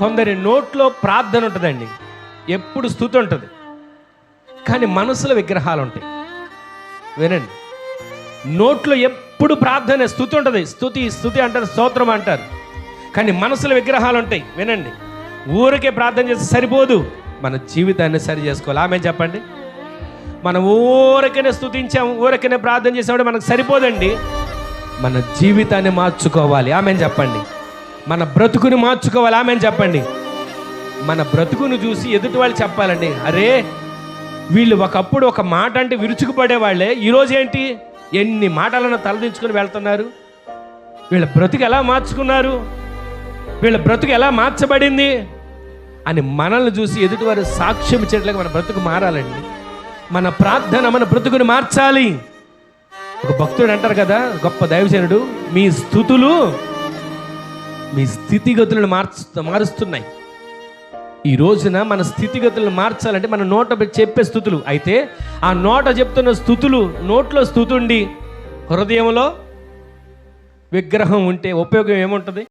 కొందరి నోట్లో ప్రార్థన ఉంటుందండి, ఎప్పుడు స్తుతి ఉంటుంది, కానీ మనసులో విగ్రహాలు ఉంటాయి. వినండి, నోట్లో ఎప్పుడు ప్రార్థన స్తుతి ఉంటుంది, స్తుతి స్తుతి అంటారు, స్తోత్రం అంటారు, కానీ మనసులో విగ్రహాలు ఉంటాయి. వినండి, ఊరికే ప్రార్థన చేస్తే సరిపోదు, మన జీవితాన్ని సరి చేసుకోవాలి. ఆమె చెప్పండి, మనం ఊరికనే స్తుతించాము, ఊరికనే ప్రార్థన చేసామంటే మనకు సరిపోదండి, మన జీవితాన్ని మార్చుకోవాలి. ఆమె చెప్పండి, మన బ్రతుకుని మార్చుకోవాలి. ఆమె చెప్పండి, మన బ్రతుకును చూసి ఎదుటి వాళ్ళు చెప్పాలండి, అరే వీళ్ళు ఒకప్పుడు ఒక మాట అంటే విరుచుకుపడేవాళ్ళే, ఈరోజు ఏంటి ఎన్ని మాటలను తలదించుకొని వెళ్తున్నారు, వీళ్ళ బ్రతుకు ఎలా మార్చుకున్నారు, వీళ్ళ బ్రతుకు ఎలా మార్చబడింది అని మనల్ని చూసి ఎదుటివారు సాక్ష్యం ఇచ్చేట్లుగా మన బ్రతుకు మారాలండి. మన ప్రార్థన మన బ్రతుకుని మార్చాలి. ఒక భక్తుడు అంటారు కదా, గొప్ప దైవజనుడు, మీ స్తుతులు మీ స్థితిగతులను మారుస్తున్నాయి. ఈ రోజున మన స్థితిగతులను మార్చాలంటే మన నోట చెప్పే స్తుతులు, అయితే ఆ నోట చెప్తున్న స్తుతులు, నోట్లో స్తుతుండి హృదయంలో విగ్రహం ఉంటే ఉపయోగం ఏముంటుంది?